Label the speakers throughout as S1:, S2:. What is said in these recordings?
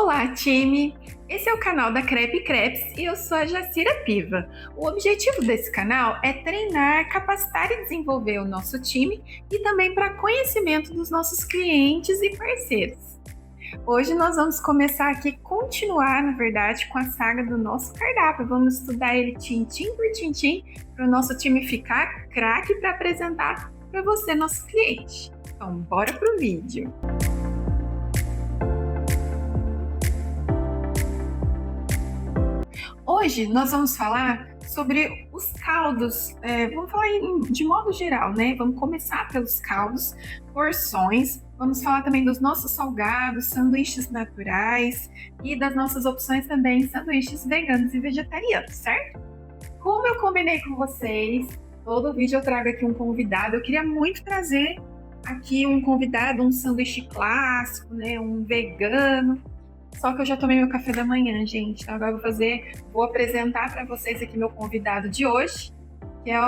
S1: Olá, time! Esse é o canal da Crepe Crepes e eu sou a Jacira Piva. O objetivo desse canal é treinar, capacitar e desenvolver o nosso time e também para conhecimento dos nossos clientes e parceiros. Hoje nós vamos começar aqui, continuar, na verdade, com a saga do nosso cardápio. Vamos estudar ele tintim por tintim para o nosso time ficar craque para apresentar para você, nosso cliente. Então, bora pro vídeo! Hoje nós vamos falar sobre os caldos, vamos falar de modo geral, né? Vamos começar pelos caldos, porções, vamos falar também dos nossos salgados, sanduíches naturais e das nossas opções também, sanduíches veganos e vegetarianos, certo? Como eu combinei com vocês, todo vídeo eu trago aqui um convidado, eu queria muito trazer aqui um convidado, um sanduíche clássico, né? Um vegano. Só que eu já tomei meu café da manhã, gente. Então agora vou apresentar para vocês aqui meu convidado de hoje, que é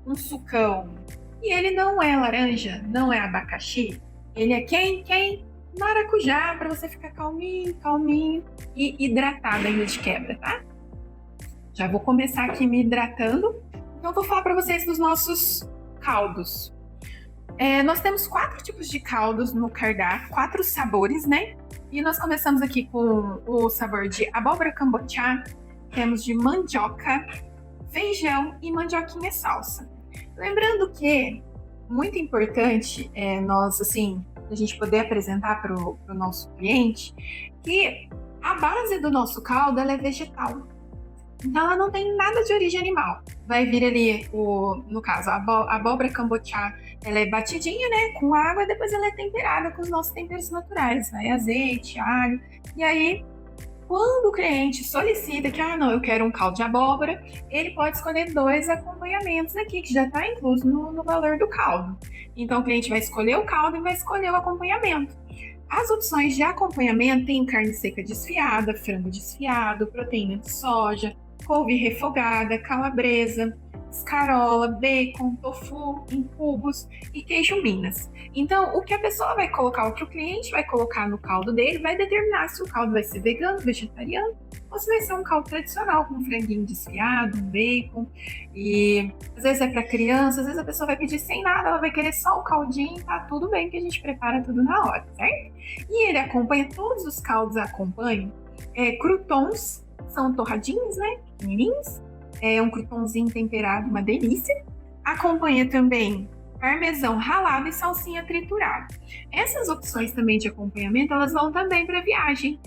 S1: um sucão. E ele não é laranja, não é abacaxi. Ele é quem? Maracujá, para você ficar calminho e hidratado ainda de quebra, tá? Já vou começar aqui me hidratando. Então vou falar para vocês dos nossos caldos. Nós temos 4 tipos de caldos no cardápio, 4 sabores, né? E nós começamos aqui com o sabor de abóbora cambotiá, temos de mandioca, feijão e mandioquinha salsa. Lembrando que, muito importante, nós, assim, a gente poder apresentar para o nosso cliente, que a base do nosso caldo ela é vegetal. Então ela não tem nada de origem animal. Vai vir ali, no caso, a abóbora cambotiá, ela é batidinha, né, com água, e depois ela é temperada com os nossos temperos naturais, né, azeite, alho. E aí, quando o cliente solicita que, não, eu quero um caldo de abóbora, ele pode escolher 2 acompanhamentos aqui, que já está incluso no valor do caldo. Então o cliente vai escolher o caldo e vai escolher o acompanhamento. As opções de acompanhamento tem carne seca desfiada, frango desfiado, proteína de soja, couve refogada, calabresa, escarola, bacon, tofu em cubos e queijo Minas. Então, o que a pessoa vai colocar, o que o cliente vai colocar no caldo dele, vai determinar se o caldo vai ser vegano, vegetariano, ou se vai ser um caldo tradicional, com um franguinho desfiado, um bacon. E às vezes é para criança, às vezes a pessoa vai pedir sem nada, ela vai querer só o caldinho, tá tudo bem que a gente prepara tudo na hora, certo? E ele acompanha, todos os caldos acompanham croutons, são torradinhos, né, pequenininhos. É um croutonzinho temperado, uma delícia. Acompanha também parmesão ralado e salsinha triturada. Essas opções também de acompanhamento, elas vão também para viagem,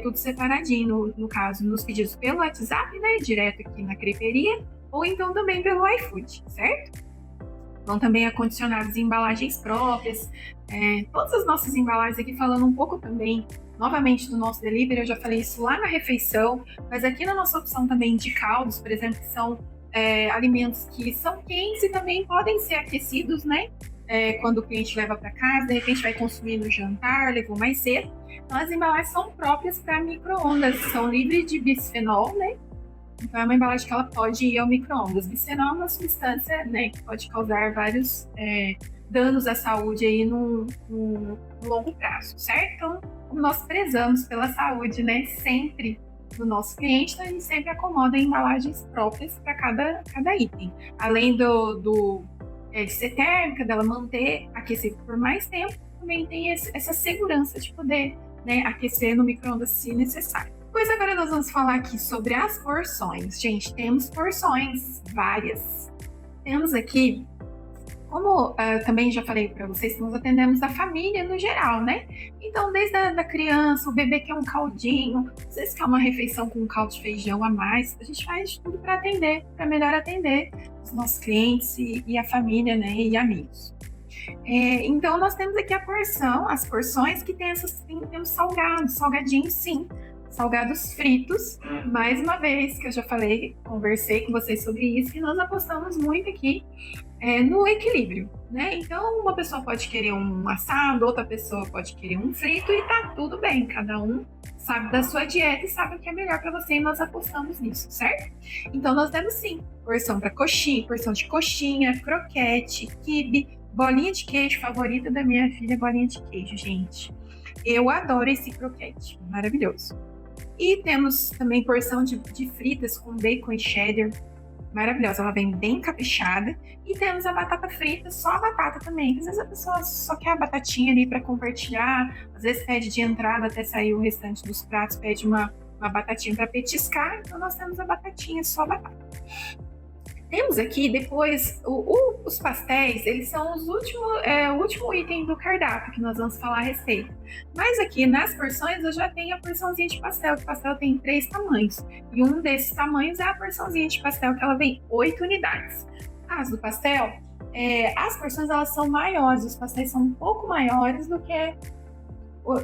S1: tudo separadinho, no caso, nos pedidos pelo WhatsApp, né, direto aqui na creperia, ou então também pelo iFood, certo? Vão também acondicionados em embalagens próprias. Todas as nossas embalagens aqui, falando um pouco também, novamente, do nosso delivery, eu já falei isso lá na refeição, mas aqui na nossa opção também de caldos, por exemplo, que são alimentos que são quentes e também podem ser aquecidos, né? Quando o cliente leva para casa, de repente vai consumir no jantar, levou mais cedo. Então, as embalagens são próprias para micro-ondas, são livres de bisfenol, né? Então, é uma embalagem que ela pode ir ao micro-ondas. Bisfenol é uma substância, né, que pode causar vários danos à saúde aí no longo prazo, certo? Então, como nós prezamos pela saúde, né, sempre do nosso cliente, então a gente sempre acomoda em embalagens próprias para cada item. Além de ser térmica, dela manter aquecido por mais tempo, também tem essa segurança de poder, né, aquecer no micro-ondas se necessário. Pois agora nós vamos falar aqui sobre as porções. Gente, temos porções várias. Temos aqui, como também já falei para vocês, nós atendemos a família no geral, né? Então, desde a criança, o bebê quer um caldinho, às vezes quer uma refeição com um caldo de feijão a mais, a gente faz tudo para atender, para melhor atender os nossos clientes e a família, né? E amigos. Então, nós temos aqui as porções que tem temos salgadinhos, sim. Salgados fritos, mais uma vez, que eu já falei, conversei com vocês sobre isso, que nós apostamos muito aqui no equilíbrio, né? Então, uma pessoa pode querer um assado, outra pessoa pode querer um frito e tá tudo bem, cada um sabe da sua dieta e sabe o que é melhor para você e nós apostamos nisso, certo? Então, nós temos sim, porção de coxinha, croquete, quibe, bolinha de queijo, favorita da minha filha, bolinha de queijo, gente. Eu adoro esse croquete, maravilhoso. E temos também porção de fritas com bacon e cheddar, maravilhosa, ela vem bem caprichada. E temos a batata frita, só a batata também. Às vezes a pessoa só quer a batatinha ali para compartilhar, às vezes pede de entrada até sair o restante dos pratos, pede uma batatinha para petiscar, então nós temos a batatinha, só a batata. Temos aqui depois os pastéis, eles são o último item do cardápio que nós vamos falar a respeito. Mas aqui nas porções eu já tenho a porçãozinha de pastel, que o pastel tem 3 tamanhos. E um desses tamanhos é a porçãozinha de pastel, que ela vem 8 unidades. No caso do pastel, as porções elas são maiores, os pastéis são um pouco maiores do que.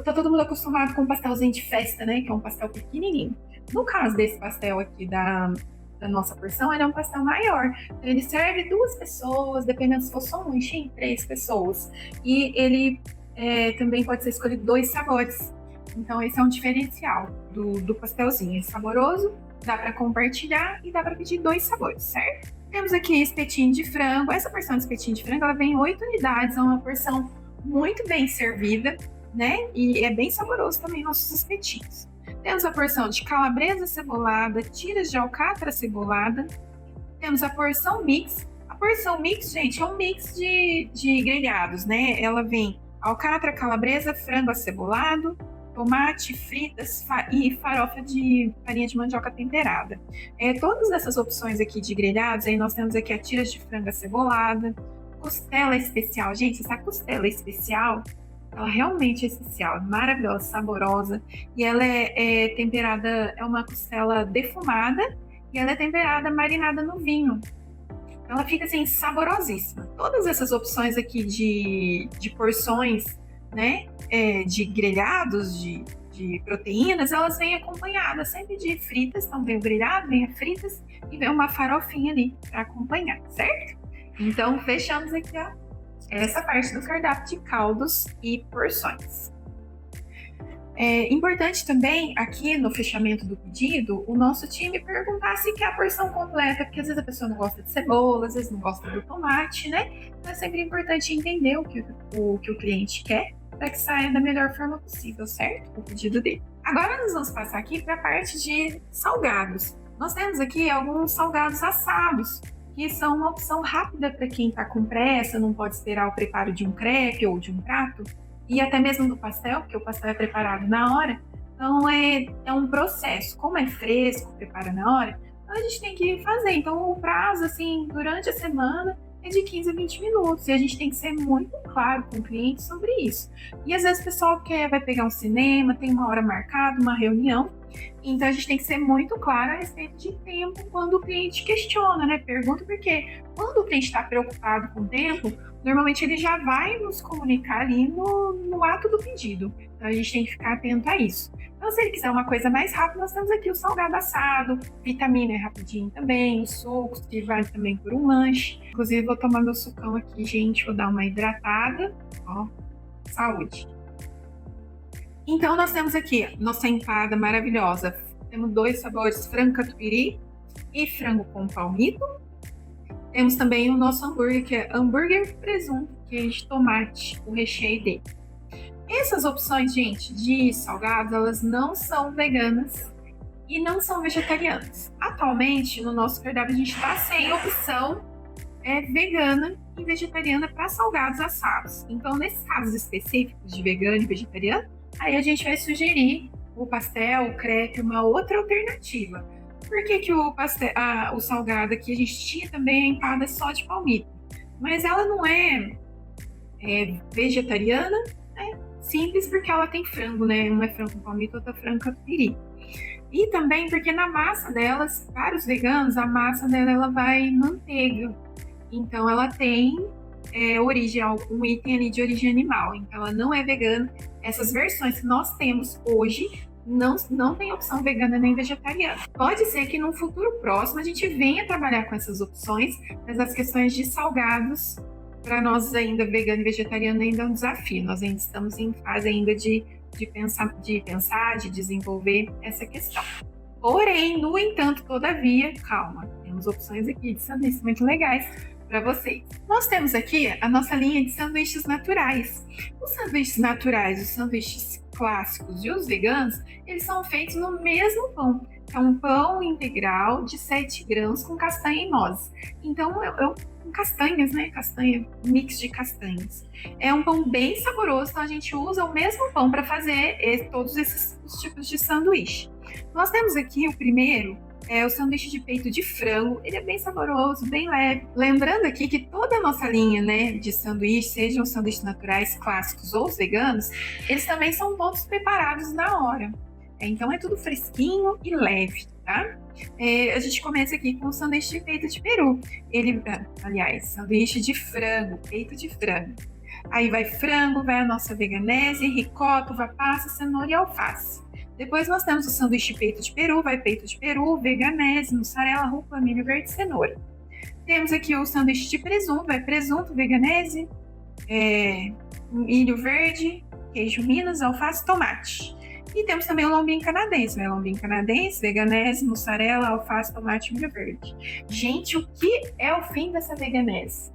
S1: Tá todo mundo acostumado com um pastelzinho de festa, né? Que é um pastel pequenininho. No caso desse pastel aqui da nossa porção, ele é um pastel maior. Ele serve 2 pessoas, dependendo se for só um lanchinho, 3 pessoas. E ele também pode ser escolhido 2 sabores. Então, esse é um diferencial do pastelzinho. É saboroso, dá para compartilhar e dá para pedir 2 sabores, certo? Temos aqui espetinho de frango. Essa porção de espetinho de frango, ela vem em 8 unidades. É uma porção muito bem servida, né? E é bem saboroso também nossos espetinhos. Temos a porção de calabresa cebolada, tiras de alcatra cebolada. Temos a porção mix. A porção mix, gente, é um mix de grelhados, né? Ela vem alcatra, calabresa, frango acebolado, tomate, fritas e farofa de farinha de mandioca temperada. Todas essas opções aqui de grelhados, aí nós temos aqui a tiras de frango acebolada, costela especial. Gente, essa costela especial, ela realmente é especial, é maravilhosa, saborosa. E ela é temperada, é uma costela defumada e ela é temperada, marinada no vinho. Então ela fica assim, saborosíssima. Todas essas opções aqui de porções, né, de grelhados, de proteínas, elas vêm acompanhadas sempre de fritas. Então vem o grelhado, vem a fritas e vem uma farofinha ali para acompanhar, certo? Então fechamos aqui, ó, essa parte do cardápio de caldos e porções. É importante também, aqui no fechamento do pedido, o nosso time perguntar se quer a porção completa, porque às vezes a pessoa não gosta de cebola, às vezes não gosta do tomate, né? Então é sempre importante entender o que o cliente quer, para que saia da melhor forma possível, certo? O pedido dele. Agora nós vamos passar aqui para a parte de salgados. Nós temos aqui alguns salgados assados, que são uma opção rápida para quem está com pressa, não pode esperar o preparo de um crepe ou de um prato, e até mesmo do pastel, porque o pastel é preparado na hora. Então é um processo. Como é fresco, prepara na hora, então a gente tem que fazer. Então o prazo, assim, durante a semana é de 15 a 20 minutos, e a gente tem que ser muito claro com o cliente sobre isso. E às vezes o pessoal vai pegar um cinema, tem uma hora marcada, uma reunião, então a gente tem que ser muito claro a respeito de tempo quando o cliente questiona, né? Pergunta porque quando o cliente está preocupado com o tempo, normalmente ele já vai nos comunicar ali no ato do pedido. Então a gente tem que ficar atento a isso. Então, se ele quiser uma coisa mais rápida, nós temos aqui o salgado assado, vitamina é rapidinho também, os sucos, que vale também por um lanche. Inclusive, vou tomar meu sucão aqui, gente, vou dar uma hidratada. Ó, saúde. Então, nós temos aqui nossa empada maravilhosa. Temos 2 sabores, frango catupiry e frango com palmito. Temos também o nosso hambúrguer, que é hambúrguer presunto, queijo de tomate, o recheio dele. Essas opções, gente, de salgados, elas não são veganas e não são vegetarianas. Atualmente, no nosso cardápio, a gente está sem opção vegana e vegetariana para salgados assados. Então, nesses casos específicos de vegano e vegetariano, aí a gente vai sugerir o pastel, o crepe, uma outra alternativa. Por que o salgado aqui a gente tinha também a empada só de palmito? Mas ela não é vegetariana, né? Simples porque ela tem frango, né? Uma é frango com palmito, outra é frango catupiry. E também porque na massa delas, para os veganos, a massa dela ela vai manteiga. Então ela tem um item ali de origem animal. Então ela não é vegana. Essas versões que nós temos hoje não tem opção vegana nem vegetariana. Pode ser que no futuro próximo a gente venha trabalhar com essas opções, mas as questões de salgados, para nós ainda vegano e vegetariano ainda é um desafio. Nós ainda estamos em fase ainda de pensar, de desenvolver essa questão. Porém, no entanto, todavia, calma, temos opções aqui de sanduíches muito legais para vocês. Nós temos aqui a nossa linha de sanduíches naturais. Os sanduíches naturais, os sanduíches clássicos e os veganos, eles são feitos no mesmo pão. É um pão integral de 7 grãos com castanha e nozes. Então, com castanhas, né? Castanha, mix de castanhas. É um pão bem saboroso, então a gente usa o mesmo pão para fazer todos esses tipos de sanduíche. Nós temos aqui o primeiro, é o sanduíche de peito de frango. Ele é bem saboroso, bem leve. Lembrando aqui que toda a nossa linha, né, de sanduíche, sejam os sanduíches naturais, clássicos ou os veganos, eles também são todos preparados na hora. Então é tudo fresquinho e leve, tá? A gente começa aqui com o sanduíche de peito de peru. Sanduíche de frango, peito de frango. Aí vai frango, vai a nossa veganese, ricota, uva passa, cenoura e alface. Depois nós temos o sanduíche de peito de peru, vai peito de peru, veganese, mussarela, rúcula, milho verde e cenoura. Temos aqui o sanduíche de presunto, vai presunto, veganese, milho verde, queijo Minas, alface, tomate. E temos também o lombinho canadense, vai lombinho canadense, veganese, mussarela, alface, tomate e milho verde. Gente, o que é o fim dessa veganese?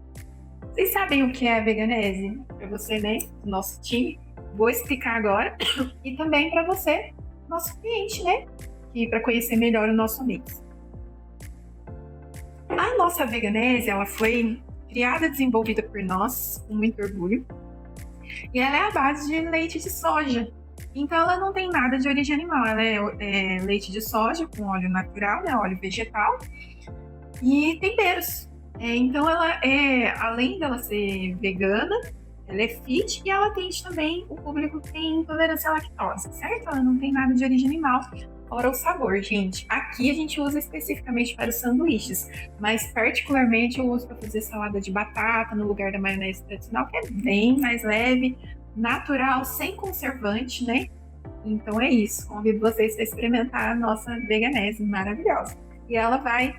S1: Vocês sabem o que é a veganese? Para você, né, do nosso time, vou explicar agora. E também para você, nosso cliente, né? E para conhecer melhor o nosso mix. A nossa veganese, ela foi criada e desenvolvida por nós, com muito orgulho. E ela é a base de leite de soja. Então ela não tem nada de origem animal. Ela é leite de soja com óleo natural, né? Óleo vegetal. E temperos. Então ela além dela ser vegana, ela é fit e ela atende também o público que tem intolerância à lactose, certo? Ela não tem nada de origem animal, fora o sabor, gente. Aqui a gente usa especificamente para os sanduíches, mas particularmente eu uso para fazer salada de batata no lugar da maionese tradicional, que é bem mais leve, natural, sem conservante, né? Então é isso. Convido vocês para experimentar a nossa veganese maravilhosa. E ela vai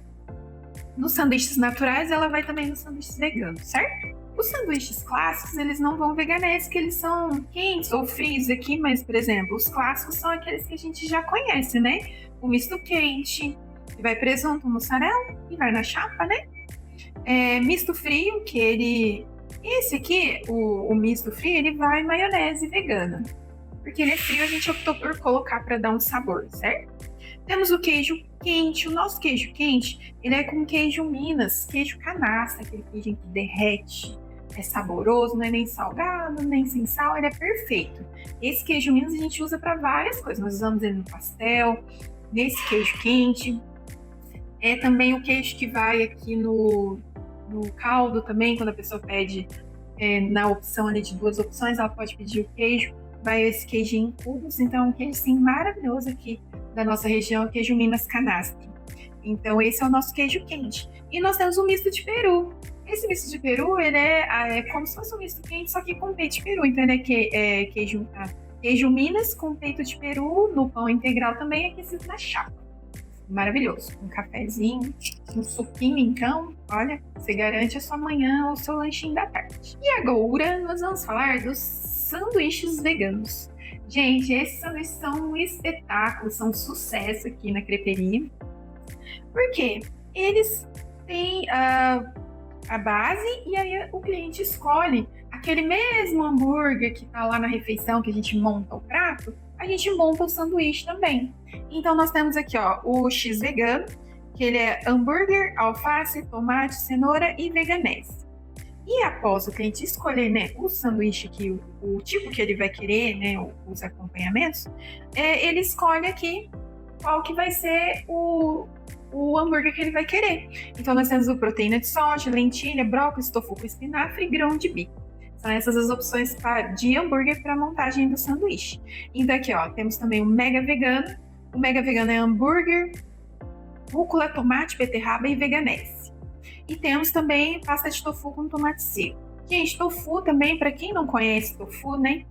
S1: nos sanduíches naturais, ela vai também nos sanduíches veganos, certo? Os sanduíches clássicos, eles não vão veganese, que eles são quentes ou frios aqui, mas, por exemplo, os clássicos são aqueles que a gente já conhece, né? O misto quente, que vai presunto, mussarela e vai na chapa, né? Misto frio, que esse aqui, o misto frio, ele vai maionese vegana. Porque ele é frio, a gente optou por colocar para dar um sabor, certo? Temos o queijo quente. O nosso queijo quente, ele é com queijo Minas, queijo canastra, aquele queijo que derrete. É saboroso, não é nem salgado, nem sem sal, ele é perfeito. Esse queijo Minas a gente usa para várias coisas. Nós usamos ele no pastel, nesse queijo quente. É também o queijo que vai aqui no caldo também, quando a pessoa pede na opção ali de 2 opções, ela pode pedir o queijo. Vai esse queijinho em cubos, então é um queijo assim, maravilhoso aqui da nossa região, o queijo Minas Canastra. Então esse é o nosso queijo quente. E nós temos o misto de peru. Esse misto de peru, ele é como se fosse um misto quente, só que com peito de peru. Então ele é queijo Minas com peito de peru no pão integral também, aquecido na chapa. Maravilhoso. Um cafezinho, um suquinho, então, olha, você garante a sua manhã ou o seu lanchinho da tarde. E agora nós vamos falar dos sanduíches veganos. Gente, esses sanduíches são um espetáculo, são um sucesso aqui na creperia. Por quê? Eles têm a base e aí o cliente escolhe aquele mesmo hambúrguer que tá lá na refeição que a gente monta o prato, a gente monta o sanduíche também. Então nós temos aqui, ó, o X vegano, que ele é hambúrguer, alface, tomate, cenoura e veganese. E após o cliente escolher, né, o sanduíche que o tipo que ele vai querer, né, os acompanhamentos, ele escolhe aqui qual que vai ser o hambúrguer que ele vai querer. Então nós temos o proteína de soja, lentilha, brócolis, tofu com espinafre e grão de bico. São essas as opções de hambúrguer para a montagem do sanduíche. Então aqui, ó, temos também o mega vegano. O mega vegano é hambúrguer, rúcula, tomate, beterraba e veganese. E temos também pasta de tofu com tomate seco. Gente, tofu também, para quem não conhece tofu, né?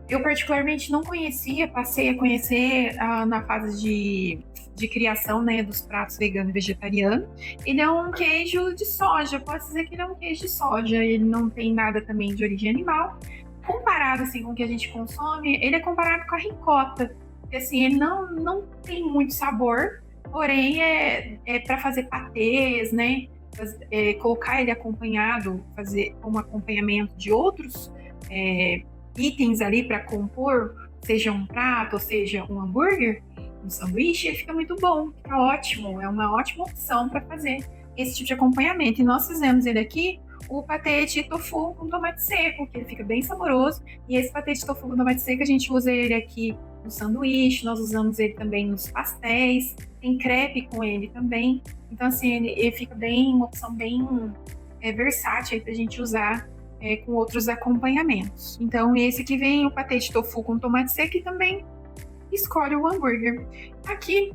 S1: Eu particularmente não conhecia, passei a conhecer na fase de criação, né, dos pratos vegano e vegetariano. Ele é um queijo de soja, pode dizer que ele é um queijo de soja, ele não tem nada também de origem animal. Comparado assim com o que a gente consome, ele é comparado com a ricota, porque assim, ele não tem muito sabor, porém é para fazer patês, né, colocar ele acompanhado, fazer um acompanhamento de outros itens ali para compor, seja um prato, ou seja um hambúrguer, um sanduíche, ele fica muito bom, fica ótimo, é uma ótima opção para fazer esse tipo de acompanhamento. E nós fizemos ele aqui, o patê de tofu com tomate seco, que ele fica bem saboroso. E esse patê de tofu com tomate seco, a gente usa ele aqui no sanduíche, nós usamos ele também nos pastéis, tem crepe com ele também. Então, assim, ele fica bem, uma opção bem versátil para a gente usar com outros acompanhamentos. Então, esse aqui vem o patê de tofu com tomate seco e também escolhe o hambúrguer. Aqui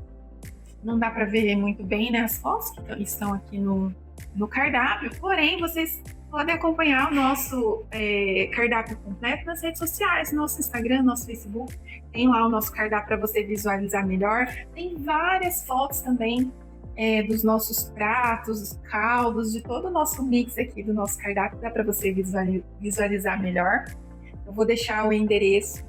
S1: não dá para ver muito bem, né, as fotos que estão aqui no cardápio, porém vocês podem acompanhar o nosso cardápio completo nas redes sociais, nosso Instagram, nosso Facebook, tem lá o nosso cardápio para você visualizar melhor, tem várias fotos também dos nossos pratos, caldos, de todo o nosso mix aqui do nosso cardápio, dá para você visualizar melhor. Eu vou deixar o endereço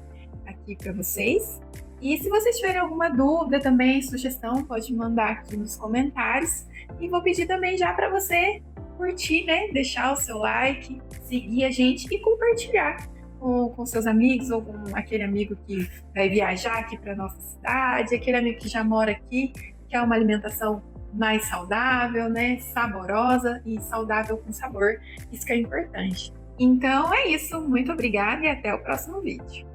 S1: aqui para vocês. E se vocês tiverem alguma dúvida também, sugestão, pode mandar aqui nos comentários. E vou pedir também já para você curtir, né? Deixar o seu like, seguir a gente e compartilhar com seus amigos ou com aquele amigo que vai viajar aqui para nossa cidade, aquele amigo que já mora aqui, que é uma alimentação mais saudável, né? Saborosa e saudável com sabor. Isso que é importante. Então é isso. Muito obrigada e até o próximo vídeo.